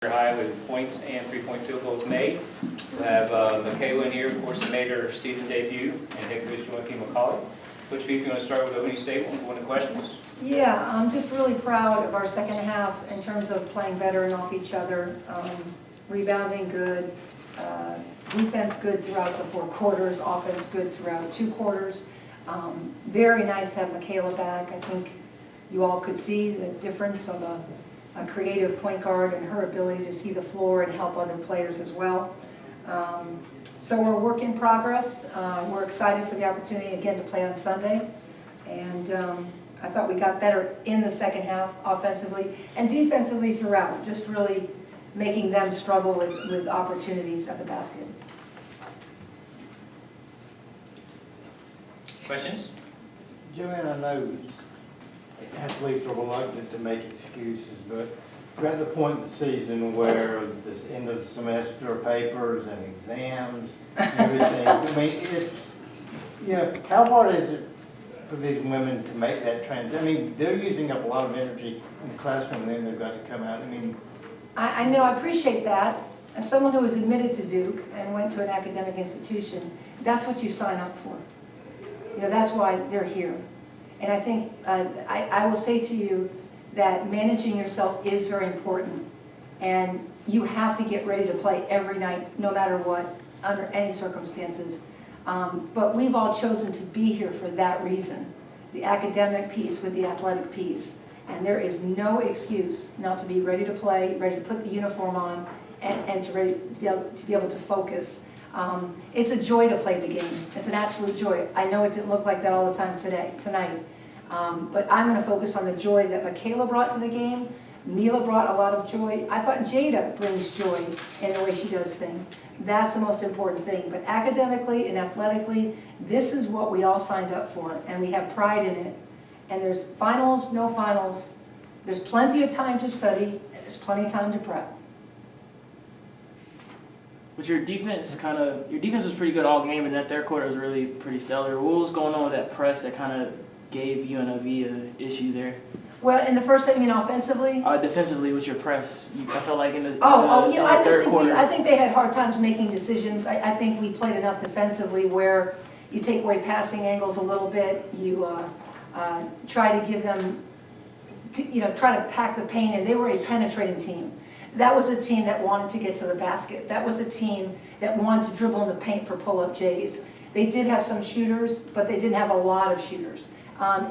high with points and three-point field goals made. We have Mikayla in here, of course, who made her season debut, and head coach Joy McCauley. Coach B, if you want to start with opening statement and go into questions. Yeah, I'm just really proud of our second half in terms of playing better and off each other. Rebounding good, defense good throughout the 4 quarters, offense good throughout 2 quarters. Very nice to have Mikayla back. I think you all could see the difference of a creative point guard and her ability to see the floor and help other players as well. So we're a work in progress. We're excited for the opportunity again to play on Sunday. And I thought we got better in the second half offensively and defensively throughout, just really making them struggle with opportunities at the basket. Questions? Joanne, I know athletes are reluctant to make excuses, but we're at the point in the season where this end of the semester papers and exams and everything. I mean, how hard is it for these women to make that transition? I mean, they're using up a lot of energy in the classroom, and then they've got to come out. I mean, I know, I appreciate that. As someone who was admitted to Duke and went to an academic institution, that's what you sign up for. You know, that's why they're here. And I think, I will say to you that managing yourself is very important. And you have to get ready to play every night, no matter what, under any circumstances. But we've all chosen to be here for that reason. The academic piece with the athletic piece. And there is no excuse not to be ready to play, ready to put the uniform on, and to be able to focus. It's a joy to play the game. It's an absolute joy. I know it didn't look like that all the time tonight. But I'm going to focus on the joy that Mikayla brought to the game. Mila brought a lot of joy. I thought Jada brings joy in the way she does things. That's the most important thing. But academically and athletically, this is what we all signed up for, and we have pride in it. And there's finals, no finals. There's plenty of time to study, and there's plenty of time to prep. But your defense was pretty good all game, and that third quarter was really pretty stellar. What was going on with that press that kind of gave UNLV an issue there? Well, in the first time, you mean offensively? Defensively, with your press, I felt like in the I third quarter. I think they had hard times making decisions. I think we played enough defensively where you take away passing angles a little bit. You try to give them, try to pack the paint in. They were a penetrating team. That was a team that wanted to get to the basket. That was a team that wanted to dribble in the paint for pull-up J's. They did have some shooters, but they didn't have a lot of shooters.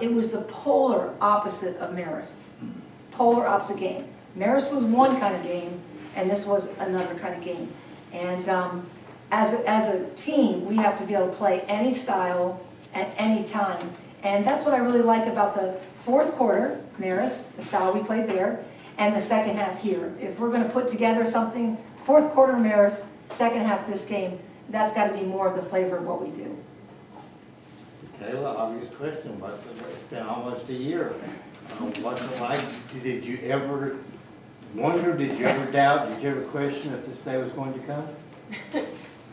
It was the polar opposite of Marist. Polar opposite game. Marist was one kind of game, and this was another kind of game. And as a team, we have to be able to play any style at any time. And that's what I really like about the fourth quarter, Marist, the style we played there, and the second half here. If we're going to put together something, fourth quarter Marist, second half this game, that's got to be more of the flavor of what we do. Kayla, obvious question, but it's been almost a year. What's it like? Did you ever wonder, did you ever doubt, did you ever question if this day was going to come?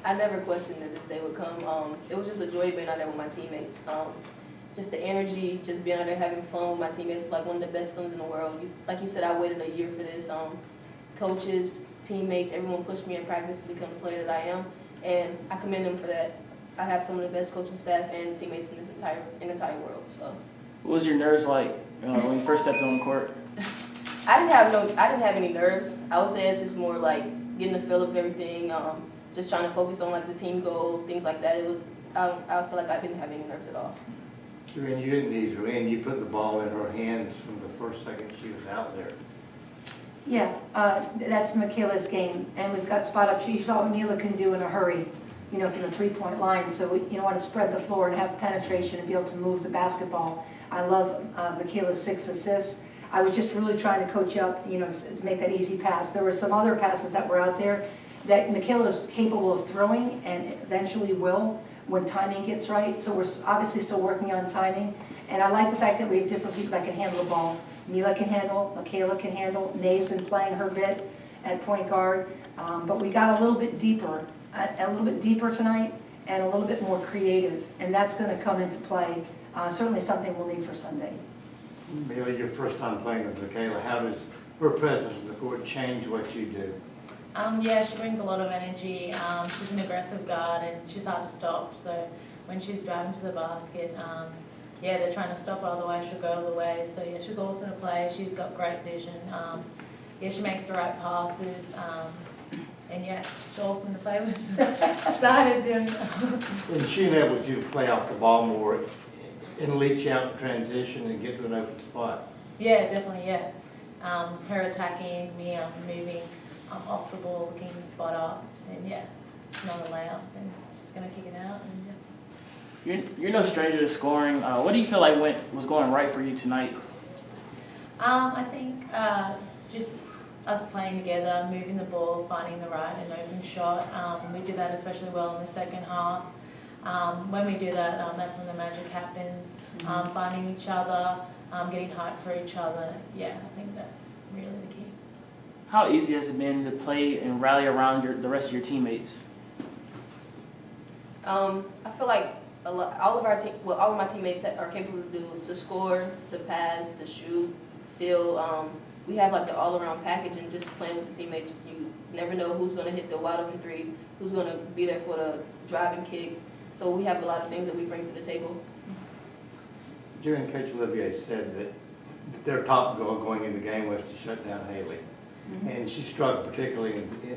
I never questioned that this day would come. It was just a joy being out there with my teammates. Just the energy, just being out there having fun with my teammates is like one of the best feelings in the world. Like you said, I waited a year for this. Coaches, teammates, everyone pushed me in practice to become the player that I am, and I commend them for that. I have some of the best coaching staff and teammates in this entire world. So, What was your nerves like when you first stepped on the court? I didn't have any nerves. I would say it's just more like getting the feel of everything, just trying to focus on like the team goal, things like that. I feel like I didn't have any nerves at all. Joanne, you didn't ease her in. You put the ball in her hands from the first second she was out there. Yeah, that's Mikayla's game, and we've got spot up. You saw what Mila can do in a hurry, from the 3-point line. So we want to spread the floor and have penetration and be able to move the basketball. I love Mikayla's 6 assists. I was just really trying to coach up, to make that easy pass. There were some other passes that were out there that Mikayla is capable of throwing and eventually will when timing gets right. So we're obviously still working on timing. And I like the fact that we have different people that can handle the ball. Mila can handle, Mikayla can handle. Nay's been playing her bit at point guard. But we got a little bit deeper tonight and a little bit more creative. And that's going to come into play. Certainly something we'll need for Sunday. Mila, your first time playing with Mikayla, how does her presence in the court change what you do? Yeah, she brings a lot of energy. She's an aggressive guard and she's hard to stop. So when she's driving to the basket, yeah, they're trying to stop her, otherwise she'll go all the way. So yeah, she's awesome to play. She's got great vision. Yeah, she makes the right passes. And yeah, she's awesome to play with. Excited doing it. And she enables you to play off the ball more and leach out in transition and get to an open spot. Yeah, definitely, yeah. Her attacking, me moving off the ball, looking to spot up. And yeah, it's not a layup. And she's going to kick it out. And yeah. You're no stranger to scoring. What do you feel like was going right for you tonight? I think just us playing together, moving the ball, finding the right and open shot. We did that especially well in the second half. When we do that, that's when the magic happens. Finding each other, getting hyped for each other. Yeah, I think that's really the key. How easy has it been to play and rally around the rest of your teammates? I feel like all of my teammates are capable to score, to pass, to shoot, steal. We have like the all-around package, and just playing with the teammates, you never know who's going to hit the wide open three, who's going to be there for the driving kick. So we have a lot of things that we bring to the table. Jerry and Coach Olivier said that their top goal going in the game was to shut down Haley. And she struggled particularly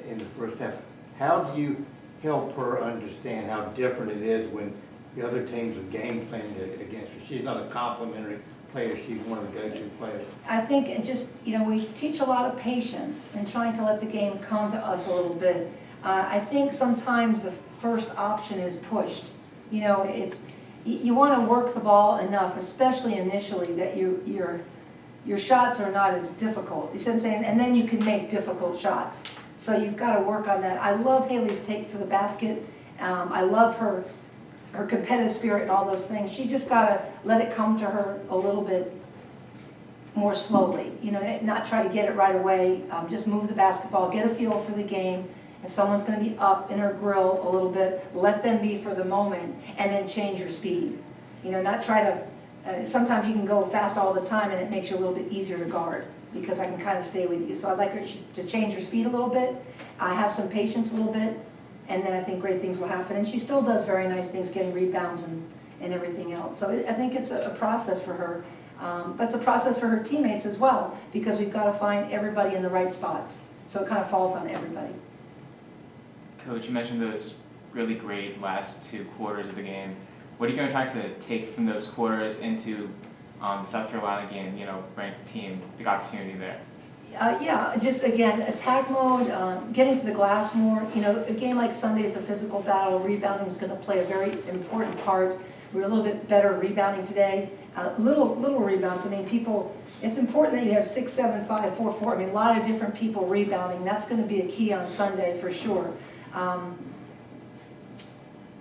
in the first half. How do you help her understand how different it is when the other teams are game planning against her? She's not a complimentary player, she's one of the go-to players. I think it just, we teach a lot of patience and trying to let the game come to us a little bit. I think sometimes the first option is pushed. You want to work the ball enough, especially initially, that your shots are not as difficult. You see what I'm saying? And then you can make difficult shots. So you've got to work on that. I love Haley's take to the basket. I love her competitive spirit and all those things. She just got to let it come to her a little bit more slowly. Not try to get it right away. Just move the basketball, get a feel for the game. If someone's going to be up in her grill a little bit, let them be for the moment, and then change your speed. Not try to, sometimes you can go fast all the time and it makes you a little bit easier to guard because I can kind of stay with you. So I'd like her to change her speed a little bit, have some patience a little bit, and then I think great things will happen. And she still does very nice things, getting rebounds and everything else. So I think it's a process for her. But it's a process for her teammates as well, because we've got to find everybody in the right spots. So it kind of falls on everybody. Coach, you mentioned those really great last 2 quarters of the game. What are you going to try to take from those quarters into the South Carolina game, ranked team, big opportunity there? Yeah, just again, attack mode, getting to the glass more. A game like Sunday is a physical battle. Rebounding is going to play a very important part. We're a little bit better rebounding today. Little rebounds. It's important that you have 6, 7, 5, 4, 4. A lot of different people rebounding. That's going to be a key on Sunday for sure.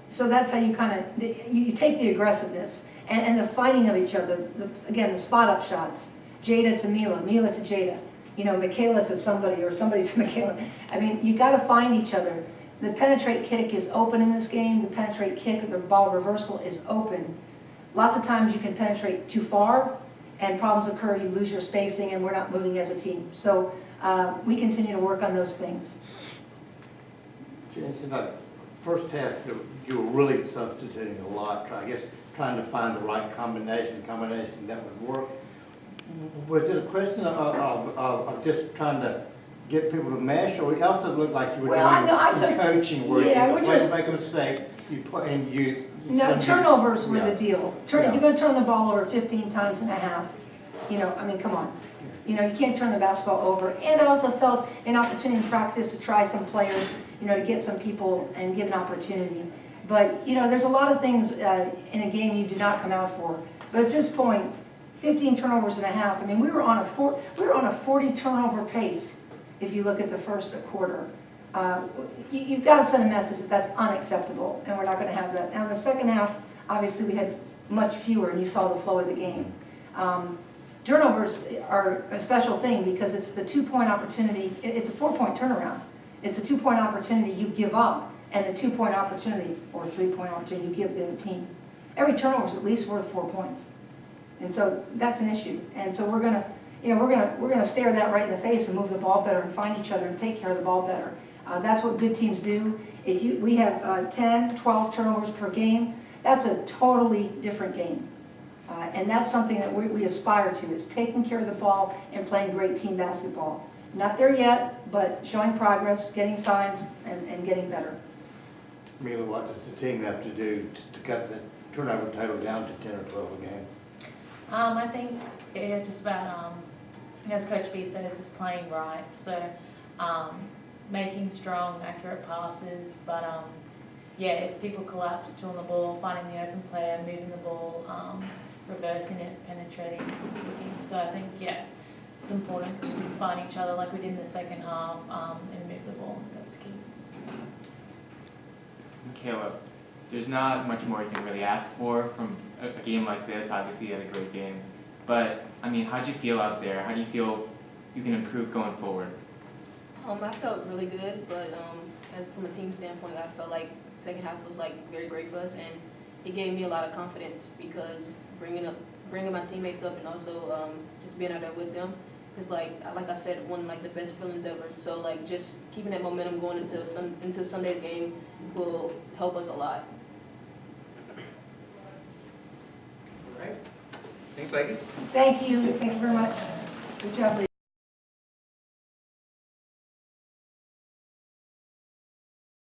So that's how you you take the aggressiveness and the fighting of each other. Again, the spot up shots. Jada to Mila, Mila to Jada. Mikayla to somebody or somebody to Mikayla. You got to find each other. The penetrate kick is open in this game. The penetrate kick or the ball reversal is open. Lots of times you can penetrate too far and problems occur. You lose your spacing and we're not moving as a team. So we continue to work on those things. Jason, that first half, you were really substituting a lot, trying to find the right combination that would work. Was it a question of just trying to get people to mesh, or it also looked like you were doing some coaching where you make a mistake, you play and you... No, turnovers were the deal. If you're going to turn the ball over 15 times and a half, come on. You can't turn the basketball over. And I also felt an opportunity in practice to try some players, to get some people and give an opportunity. But, there's a lot of things in a game you do not come out for. But at this point, 15 turnovers and a half, we were on a 40 turnover pace if you look at the first quarter. You've got to send a message that that's unacceptable, and we're not going to have that. Now, in the second half, obviously, we had much fewer, and you saw the flow of the game. Turnovers are a special thing because it's the 2-point opportunity. It's a 4-point turnaround. It's a 2-point opportunity you give up, and the 2-point opportunity or 3-point opportunity you give the other team. Every turnover is at least worth 4 points. And so that's an issue. And so we're going to, you know, we're gonna stare that right in the face and move the ball better and find each other and take care of the ball better. That's what good teams do. If we have 10, 12 turnovers per game, that's a totally different game. And that's something that we aspire to, is taking care of the ball and playing great team basketball. Not there yet, but showing progress, getting signs, and getting better. Mila, what does the team have to do to cut the turnover total down to 10 or 12 a game? I think just about, as Coach B says, is playing right. So making strong, accurate passes. But yeah, if people collapse on the ball, finding the open player, moving the ball, reversing it, penetrating, kicking. So I think, yeah, it's important to just find each other like we did in the second half and move the ball. That's key. Mikayla, there's not much more you can really ask for from a game like this. Obviously, you had a great game. But, I mean, how'd you feel out there? How do you feel you can improve going forward? I felt really good, but from a team standpoint, I felt like the second half was like very great for us, and it gave me a lot of confidence because bringing my teammates up and also just being out there with them. It's like I said, one like the best feelings ever. So like just keeping that momentum going into Sunday's game will help us a lot. All right. Thanks, ladies. Thank you very much. Good job, ladies.